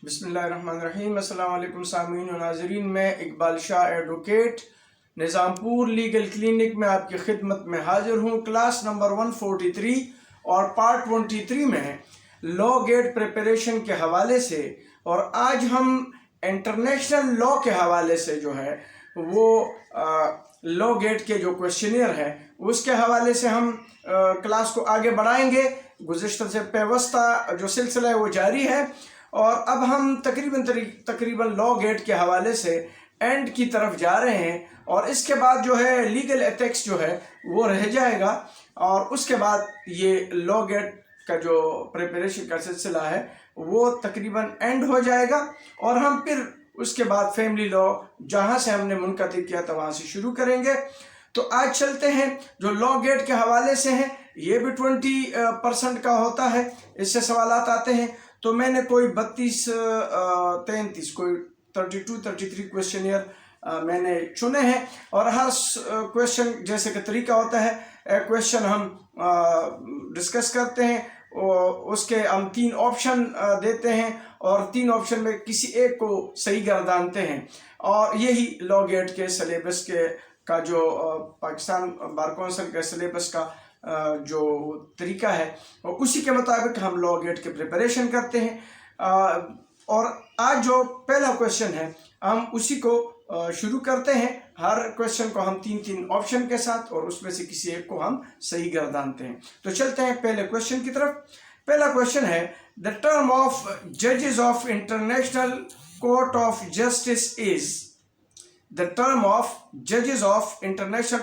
बिस्मिल्लाहिर्रहमानिर्रहीम। अस्सलाम वालेकुम सामीन व नाज़रीन। मैं Iqbal Shah advocate Nizampur legal clinic में आपकी खिदमत में हाजिर हूँ। क्लास नंबर 143 और पार्ट 23 में लॉ गेट प्रिपरेशन के हवाले से, और आज हम इंटरनेशनल लॉ के हवाले से जो है वो लॉ गेट के जो क्वेश्चनियर है उसके हवाले से हम क्लास को आगे बढ़ाएंगे। गुज़िश्ता से पेवस्ता जो सिलसिला है वो जारी है और अब हम तकरीबन लॉ गेट के हवाले से एंड की तरफ जा रहे हैं और इसके बाद जो है लीगल एथिक्स जो है वो रह जाएगा और उसके बाद ये लॉ गेट का जो प्रिपरेशन का सिलसिला है वो तकरीबन एंड हो जाएगा और हम फिर उसके बाद फैमिली लॉ जहाँ से हमने मुनक़तिब किया था वहाँ से शुरू करेंगे। तो आज चलते हैं जो लॉ गेट के हवाले से हैं, ये भी 20% का होता है, इससे सवालात आते हैं। तो मैंने कोई 32-33 कोई 32-33 क्वेश्चनियर मैंने चुने हैं और हर क्वेश्चन जैसे कि तरीका होता है, एक क्वेश्चन हम डिस्कस करते हैं और उसके हम 3 ऑप्शन देते हैं और 3 ऑप्शन में किसी एक को सही गर्दानते हैं और यही लॉ गेट के सिलेबस के का जो पाकिस्तान बार कौंसिल के सिलेबस का जो तरीका है और उसी के मुताबिक हम लॉ गेट के प्रिपरेशन करते हैं। और आज जो पहला क्वेश्चन है हम उसी को शुरू करते हैं। हर क्वेश्चन को हम 3-3 ऑप्शन के साथ और उसमें से किसी एक को हम सही गर्दानते हैं। तो चलते हैं पहले क्वेश्चन की तरफ। पहला क्वेश्चन है, द टर्म ऑफ जजेस of international court of justice is. The term of जजेस of international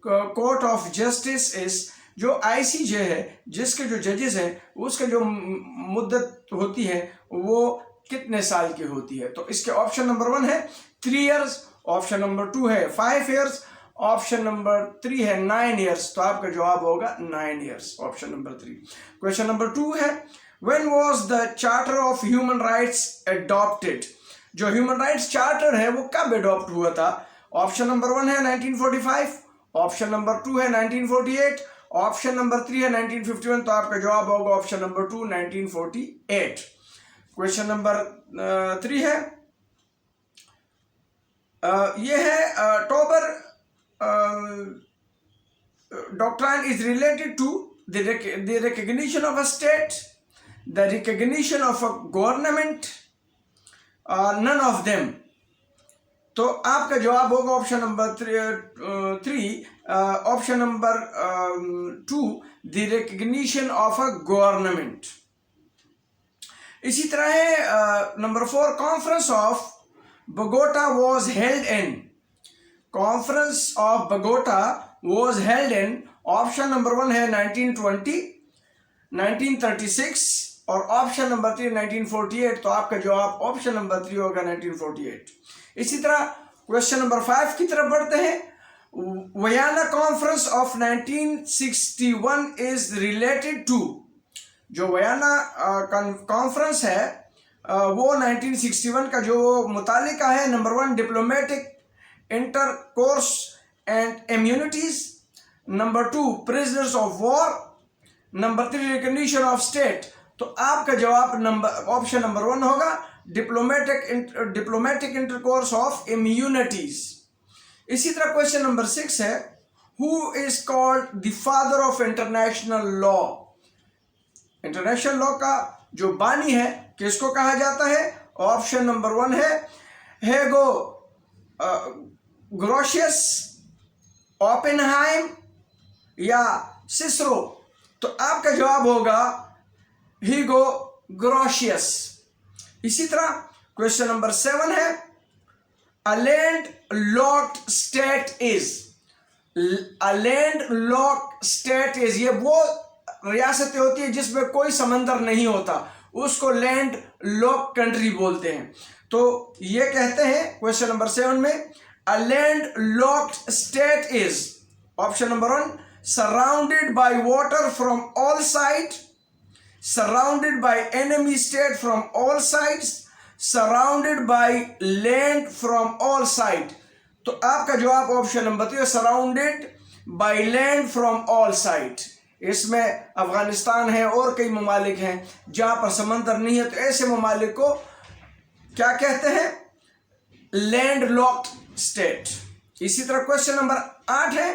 court of justice is, जो ICJ है जिसके जो जजेस हैं उसके जो मुद्दत होती है वो कितने साल की होती है। तो इसके ऑप्शन नंबर 1 है 3 इयर्स, ऑप्शन नंबर 2 है 5 इयर्स, ऑप्शन नंबर 3 है 9 इयर्स। तो आपका जवाब होगा 9 years, option number 3। Question number 2 है, when was the charter of human rights adopted. जो ह्यूमन राइट्स चार्टर है वो कब अडॉप्ट हुआ था। ऑप्शन नंबर 1 है 1945, ऑप्शन नंबर 2 है 1948, ऑप्शन नंबर 3 है 1951। तो आपका जवाब होगा ऑप्शन नंबर 2 1948। क्वेश्चन नंबर 3 है, ये है Tobar doctrine is related to the recognition of a state, the recognition of a government, none of them. तो आपका जवाब होगा option number 3 option number 2 the recognition of a government. इसी तरह है number 4, conference of Bogota was held in. Conference of Bogota was held in, option number 1 है 1920, 1936 और option number 3 1948। तो आपका जवाब ऑप्शन नंबर 3 होगा 1948। इसी तरह क्वेश्चन नंबर 5 की तरफ बढ़ते हैं। Vienna conference of 1961 is related to. जो वियना कॉन्फ्रेंस है वो 1961 का जो मुतालिका है, number 1 diplomatic intercourse and immunities, number 2 prisoners of war, number 3 recognition of state. तो आपका जवाब ऑप्शन नंबर 1 होगा डिप्लोमेटिक इंटरकोर्स ऑफ इम्यूनिटीज। इसी तरह क्वेश्चन नंबर 6 है, who is called the father of international law. International law का जो बानी है किसको कहा जाता है। ऑप्शन नंबर 1 है हेगो ग्रोशियस, ओपेनहाइम या सिसरो। तो आपका जवाब होगा हीगो ग्रोशियस। इसी तरह क्वेश्चन नंबर 7 है, a land locked state is. A land locked state is, ये वो रियासतें होती है जिसमें कोई समंदर नहीं होता, उसको लैंड लॉक कंट्री बोलते हैं। तो ये कहते हैं क्वेश्चन नंबर 7 में, a land locked state is, option number 1 surrounded by water from all side, surrounded by enemy state from all sides, surrounded by land from all sides। तो आपका जवाब option number 3 surrounded by land from all sides। इसमें अफगानिस्तान है और कई ममालिक हैं जहाँ पर समंदर नहीं है, तो ऐसे ममालिक को क्या कहते हैं? Landlocked state. इसी तरह क्वेश्चन नंबर 8 है,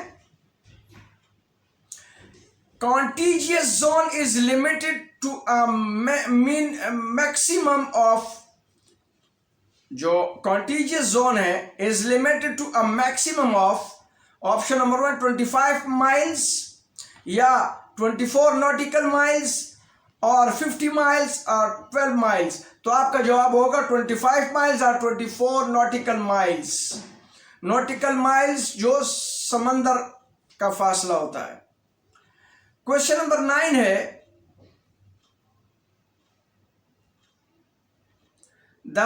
contiguous zone is limited to a maximum of, जो कॉन्टीजियस जोन है is limited to a maximum of, option number 1 25 miles या 24 नॉटिकल माइल्स और 50 माइल्स और 12 माइल्स। तो आपका जवाब होगा 25 माइल्स और 24 नॉटिकल माइल्स। नॉटिकल माइल्स जो समंदर का फासला होता है। क्वेश्चन नंबर 9 है, the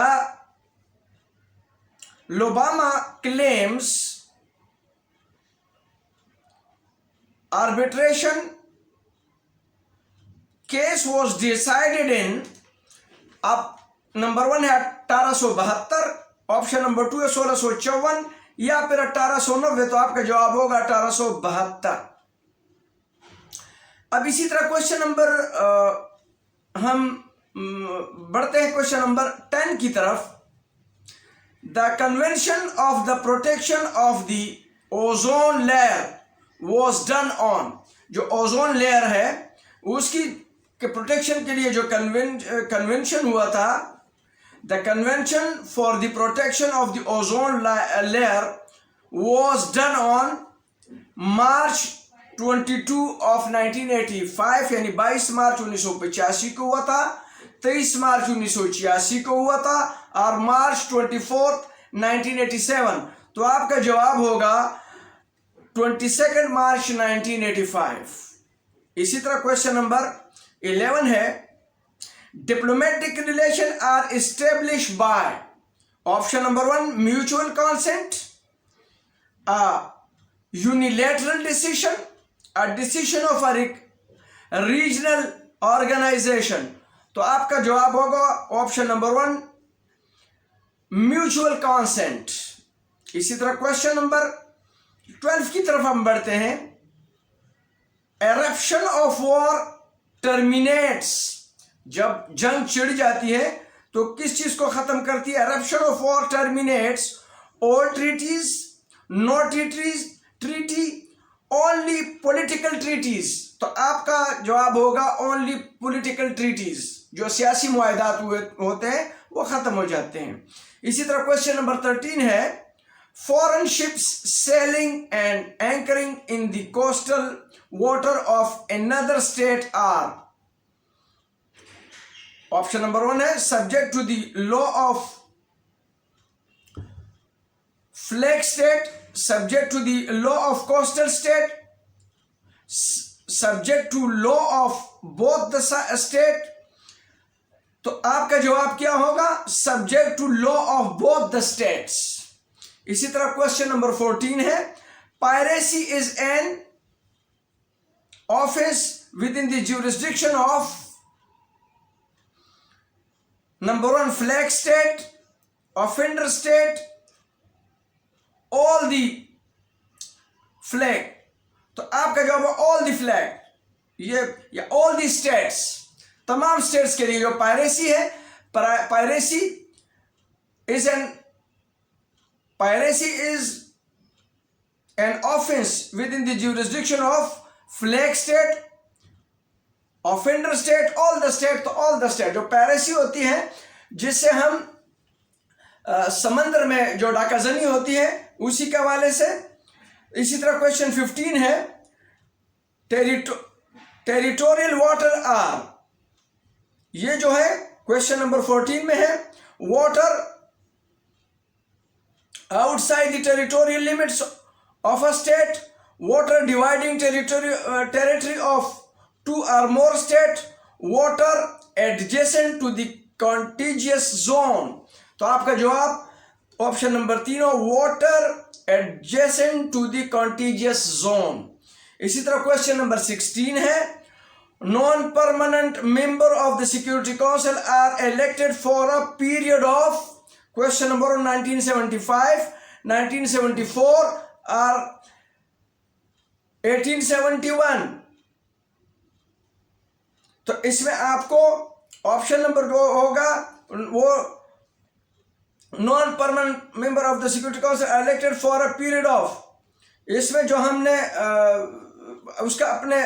Alabama claims arbitration case was decided in, अब नंबर 1 है 1872, ऑप्शन नंबर 2 है 1654 या फिर 1890। तो आपका जवाब होगा 1872। अब इसी तरह क्वेश्चन नंबर हम बढ़ते हैं क्वेश्चन नंबर 10 की तरफ। The convention of the protection of the ozone layer was done on, जो ओजोन लेयर है उसकी के प्रोटेक्शन के लिए जो कन्वेंशन हुआ था, the convention for the protection of the ozone layer was done on March 22 of 1985, यानी 22 मार्च 1985 को हुआ था, 23 मार्च 1986 को हुआ था और मार्च 24 1987। तो आपका जवाब होगा 22 मार्च 1985। इसी तरह क्वेश्चन नंबर 11 है, diplomatic relation are establish by, option number 1 mutual consent, a unilateral decision, a decision of a regional organisation. तो आपका जवाब होगा ऑप्शन नंबर 1 म्यूचुअल कंसेंट। इसी तरह क्वेश्चन नंबर 12 की तरफ हम बढ़ते हैं। एरप्शन ऑफ वॉर टर्मिनेट्स, जब जंग छिड़ जाती है तो किस चीज को खत्म करती है? Eruption of war terminates all treaties, no treaty, only political treaties. तो आपका जवाब होगा ओनली पॉलिटिकल ट्रीटीज, जो सियासी मुआहदात होते हैं वो खत्म हो जाते हैं। इसी तरह क्वेश्चन नंबर 13 है, foreign ships sailing and anchoring in the coastal water of another state are, option number 1 है subject to the law of flag state, subject to the law of coastal state, subject to law of both the state। तो आपका जवाब क्या होगा? subject to law of both the states। इसी तरह question number 14 है, piracy is an offence with in the jurisdiction of, number 1 flag state, offender state, all the flag. तो आपका जवाब है ऑल द फ्लैग, ये या ऑल द स्टेट्स, तमाम स्टेट्स के लिए जो पायरेसी है, piracy is an offense within the jurisdiction of flag state, offender state, all the state। तो all the state जो पायरेसी होती है, जिससे हम समंदर में जो डाकाजनी होती है उसी के हवाले से। इसी तरह क्वेश्चन 15 है, टेरिटोरियल वाटर आर, ये जो है क्वेश्चन नंबर 14 में है, water outside the territorial limits of a state, water dividing territory of 2 or more states, water adjacent to the contiguous zone। तो आपका जवाब ऑप्शन नंबर 3 हो, water adjacent to the contiguous zone। इसी तरह question number 16 है, non permanent member of the security council are elected for a period of, question number 1975, 1974 और 1871। तो इसमें आपको ऑप्शन नंबर 2 होगा, वो non permanent member of the security council elected for a period of, इसमें जो हमने उसका अपने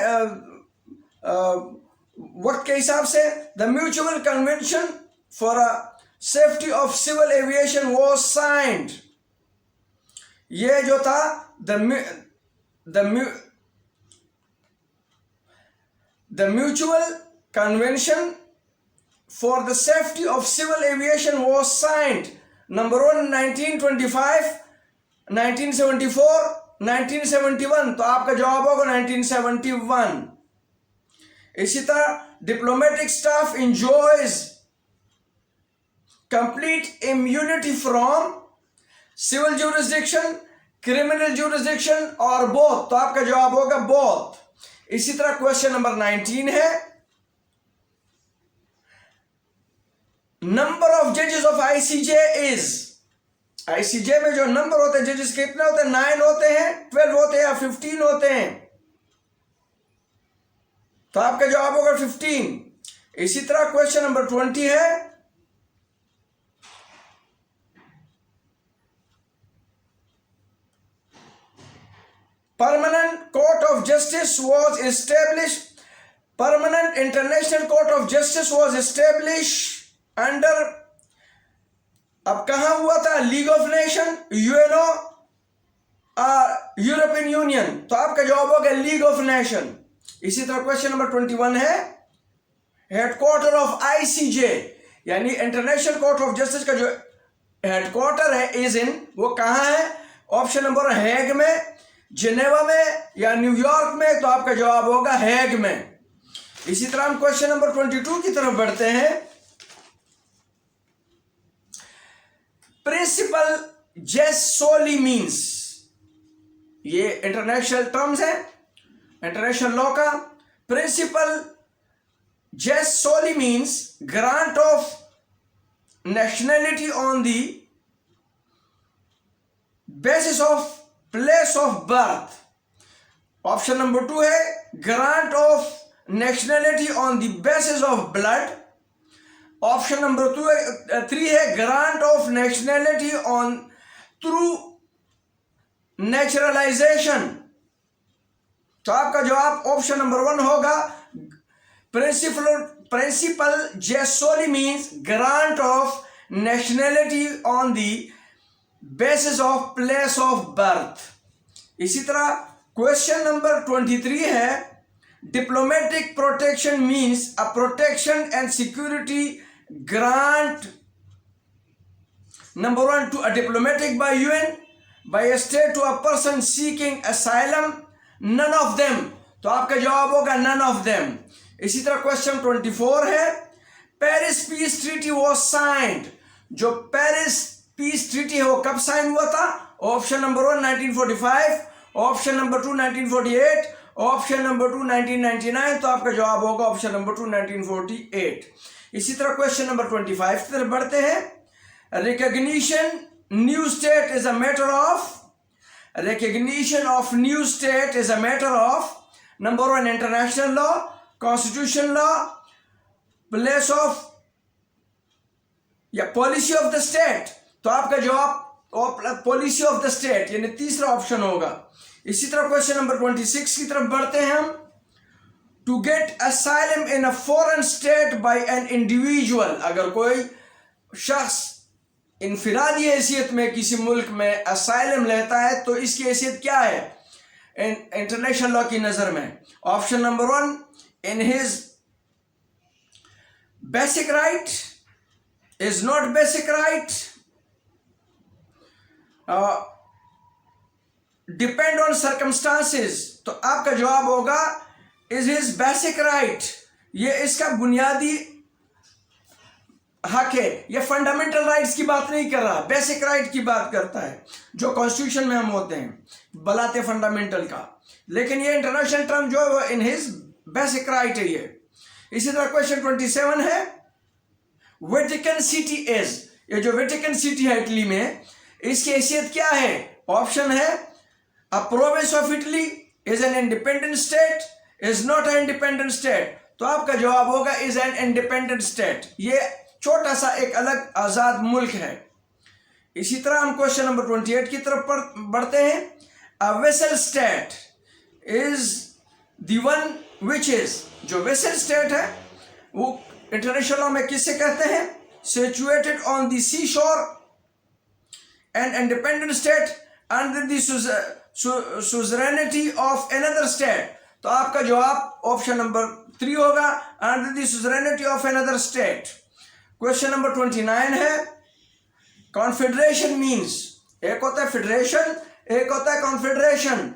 वक्त के हिसाब से, the mutual convention for a safety of civil aviation was signed, ये जो था the mutual convention for the safety of civil aviation was signed, number 1 1925, 1974, 1971, तो आपका जवाब होगा 1971। इसी तरह diplomatic staff enjoys complete immunity from civil jurisdiction, criminal jurisdiction और both, तो आपका जवाब होगा both। इसी तरह क्वेश्चन नंबर 19 है, नंबर ऑफ जजेस ऑफ ICJ इज, ICJ में जो नंबर होते हैं जजेस कितने होते हैं, 9 होते हैं, 12 होते हैं या 15 होते हैं, तो आपका जवाब होगा 15। इसी तरह क्वेश्चन नंबर 20 है, permanent court of justice was established, permanent international court of justice was established under, अब कहां हुआ था, league of nation, UNO, European union, तो आपका जवाब होगा लीग ऑफ नेशन। इसी तरह क्वेश्चन नंबर 21 है, हेडक्वार्टर ऑफ ICJ यानी इंटरनेशनल कोर्ट ऑफ जस्टिस का जो हेडक्वार्टर है इज इन, वो कहां है, ऑप्शन नंबर हेग में, जिनेवा में या न्यूयॉर्क में, तो आपका जवाब होगा हेग में। इसी तरह हम क्वेश्चन नंबर 22 की तरफ बढ़ते हैं, प्रिंसिपल जेस सोली मीन्स, ये इंटरनेशनल टर्म्स है इंटरनेशनल लॉ का, principle jus soli means grant of nationality on the basis of place of birth, option number 2 है grant of nationality on the basis of blood, option number 3 है grant of nationality on through naturalisation, तो आपका जवाब option number 1 होगा, principle jus soli means grant of nationality on the basis of place of birth. इसी तरह question number 23 है, diplomatic protection means a protection and security grant number 1 to a diplomatic by UN, by a state to a person seeking asylum, none of them, तो आपका जवाब होगा none of them। इसी तरह question 24 है, Paris peace treaty was signed, जो Paris peace treaty है वो कब साइन हुआ था, option number 1 1945, option number 2 1948, option number 2 1999, तो आपका जवाब होगा ऑप्शन नंबर 2 1948। इसी तरह क्वेश्चन नंबर 25 की तरफ बढ़ते हैं, recognition new state is a matter of, recognition of new state is a matter of, number 1 international law, constitution law, place of या पॉलिसी ऑफ द स्टेट, तो आपका जवाब पॉलिसी ऑफ द स्टेट यानी तीसरा ऑप्शन होगा। इसी तरह question number 26 की तरफ बढ़ते हैं हम, to get asylum in a foreign state by an individual, अगर कोई शख्स इनफिरादी हैसियत में किसी मुल्क में असाइलम लेता है तो इसकी हैसियत क्या है इंटरनेशनल लॉ की नजर में, option number 1 in his basic right, is not basic right, depend on circumstances, तो आपका जवाब होगा इज हिज बेसिक राइट, ये इसका बुनियादी हक है, ये फंडामेंटल राइट्स की बात नहीं कर रहा, बेसिक राइट की बात करता है जो कॉन्स्टिट्यूशन में हम होते हैं बलाते फंडामेंटल का, लेकिन ये इंटरनेशनल टर्म जो है वो इन हिज बेसिक राइट है ये। इसी तरह क्वेश्चन 27 है, वेटिकन सिटी इज, ये जो वेटिकन सिटी है इटली में, इसकी हैसियत क्या है, ऑप्शन है अ province of Italy, is an independent state, is not an independent state, तो आपका जवाब होगा इज एन इंडिपेंडेंट स्टेट, ये छोटा सा एक अलग आज़ाद मुल्क है। इसी तरह हम क्वेश्चन नंबर 28 की तरफ बढ़ते हैं। A vessel state is the one which is, जो वेसल स्टेट है वो इंटरनेशनल लॉ में किससे कहते हैं? सिचुएटेड ऑन द सी शोर and independent state under the suzerainty of another state. तो आपका जवाब ऑप्शन नंबर 3 होगा, under the suzerainty of another state. Question number 29 है, कॉन्फेडरेशन मीन्स, एक होता है फेडरेशन, एक होता है कॉन्फेडरेशन।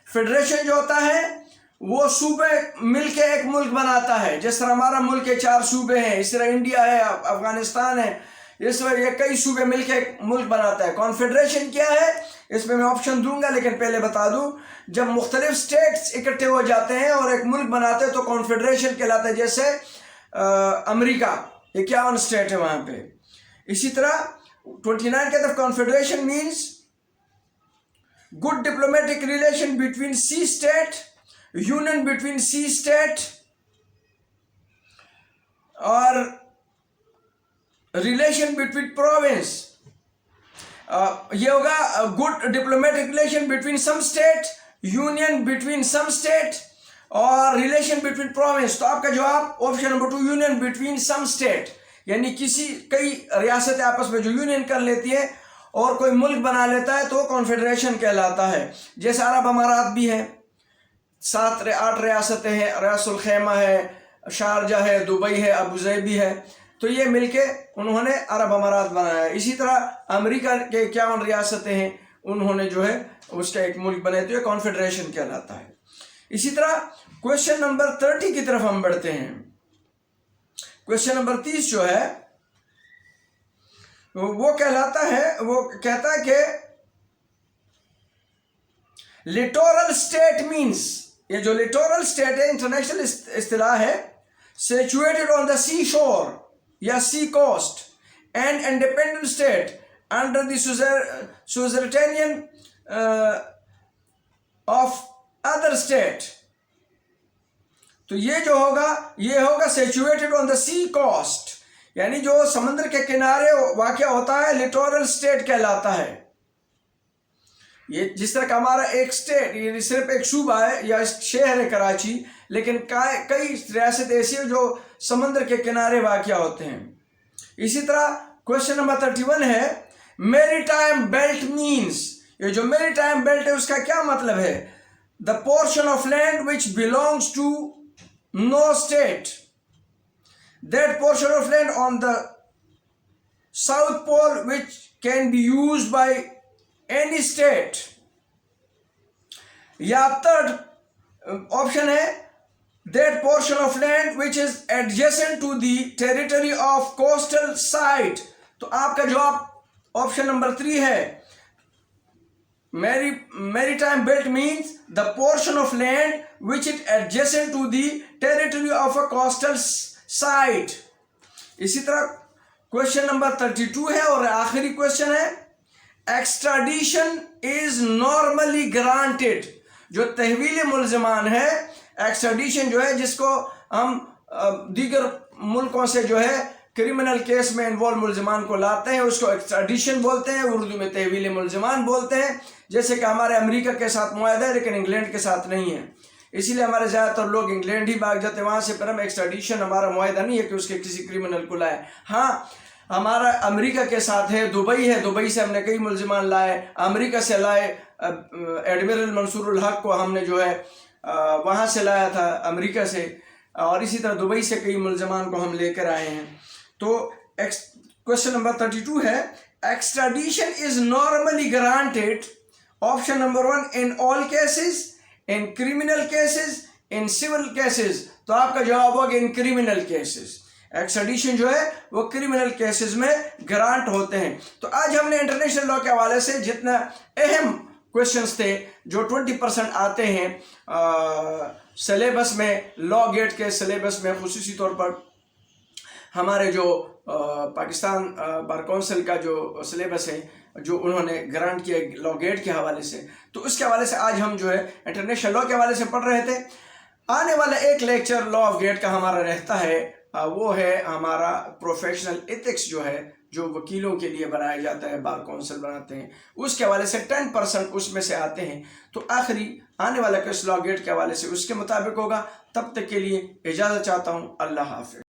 फेडरेशन जो होता है वो सूबे मिलके एक मुल्क बनाता है, जिस तरह हमारा मुल्क के 4 सूबे हैं, इस तरह इंडिया है, अफगानिस्तान है, इस तरह ये कई सूबे मिलके एक मुल्क बनाता है। कॉन्फेडरेशन क्या है, इसमें मैं ऑप्शन दूंगा, लेकिन पहले बता दूं, जब मुख्तलिफ स्टेट्स इकट्ठे हो जाते हैं और एक मुल्क बनाते हैं तो कॉन्फेडरेशन कहलाता है। जैसे अमेरिका 51 स्टेट है वहां पे। इसी तरह 29 कहते हैं confederation means good diplomatic relation between sea state, union between sea state और रिलेशन बिटवीन प्रोविंस। ये होगा good diplomatic relation between some state, union between some state और रिलेशन बिटवीन प्रोविंस। तो आपका जवाब option number 2, union between some state, यानी कई रियासतें आपस में जो यूनियन कर लेती है और कोई मुल्क बना लेता है तो कॉन्फेडरेशन कहलाता है। जैसे अरब अमारात भी है, 7-8 रियासतें हैं, रियासुल खैमा है, शारजा है, दुबई है, अबू ज़ैबी है, तो ये मिलके उन्होंने अरब अमारात बनाया है। इसी तरह अमेरिका के 51 रियासतें हैं, उन्होंने जो है उसका एक मुल्क बनाए, तो ये कॉन्फेडरेशन कहलाता है। इसी तरह क्वेश्चन नंबर 30 की तरफ हम बढ़ते हैं। क्वेश्चन नंबर 30 जो है वो कहलाता है, वो कहता है कि लिटोरल स्टेट मीन्स, ये जो लिटोरल स्टेट है इंटरनेशनल इस्तिलाह है, situated on the sea shore या sea coast and independent state under the suzerainty of other state. तो ये जो होगा, ये होगा situated on the sea coast, यानी जो समुद्र के किनारे वाक़या होता है लिटोरल स्टेट कहलाता है। ये जिस तरह का हमारा एक स्टेट, ये सिर्फ एक सूबा है या शहर है कराची, लेकिन कई रियासत ऐसी है जो समुद्र के किनारे वाक़या होते हैं। इसी तरह क्वेश्चन नंबर 31 है, मैरीटाइम बेल्ट मीन्स, ये जो मैरीटाइम बेल्ट है उसका क्या मतलब है? The portion of land which belongs to no state, that portion of land on the south pole which can be used by any state. या third option है that portion of land which is adjacent to the territory of coastal site. तो आपका जवाब option number 3 है। Maritime belt means the portion of land which is adjacent to the territory of a coastal site. इसी तरह question number 32 है और आखिरी question है, एक्स्ट्राडिशन इज नॉर्मली ग्रांटेड। जो तहवील मुल्ज़िमान है, एक्स्ट्राडिशन जो है जिसको हम दीगर मुल्कों से जो है क्रिमिनल केस में इन्वॉल्व मुल्ज़िमान को लाते हैं, उसको एक्स्ट्राडिशन बोलते हैं, उर्दू में तहवील मुल्ज़िमान बोलते हैं। जैसे कि हमारे अमेरिका के साथ मुआहदा है लेकिन इंग्लैंड के साथ नहीं है, इसीलिए हमारे ज़्यादातर लोग इंग्लैंड ही भाग जाते हैं वहाँ से, पर हम एक्स्ट्राडिशन हमारा मुआहदा नहीं है कि उसके किसी क्रिमिनल को लाए। हाँ, हमारा अमेरिका के साथ है, दुबई है, दुबई से हमने कई मुल्ज़िमान लाए, अमेरिका से लाए एडमिरल मंसूरुल हक को हमने जो है वहाँ से लाया था अमेरिका से, और इसी तरह दुबई से कई मुल्ज़िमान को हम लेकर आए हैं। तो क्वेश्चन नंबर 32 है, extradition is normally granted, option number 1 in all cases, in criminal cases, in civil cases. तो आपका जवाब होगा इन क्रिमिनल केसेस। एक्स्ट्राडिशन जो है वो क्रिमिनल केसेस में ग्रांट होते हैं। तो आज हमने इंटरनेशनल लॉ के हवाले से जितना अहम क्वेश्चंस थे जो 20% आते हैं सिलेबस में, लॉ गेट के सिलेबस में, खुसूसी तौर पर हमारे जो पाकिस्तान बार काउंसिल का जो सिलेबस है जो उन्होंने ग्रांट किया लॉ गेट के हवाले से, तो उसके हवाले से आज हम जो है इंटरनेशनल लॉ के हवाले से पढ़ रहे थे। आने वाला एक लेक्चर लॉ ऑफ गेट का हमारा रहता है, वो है हमारा प्रोफेशनल एथिक्स जो है, जो वकीलों के लिए बनाया जाता है, बार काउंसिल बनाते हैं, उसके हवाले से 10% उसमें से आते हैं। तो आखिरी आने वाला क्वेश्चन लॉ गेट के हवाले से उसके मुताबिक होगा। तब तक के लिए इजाज़त चाहता हूँ। अल्लाह हाफ़िज़।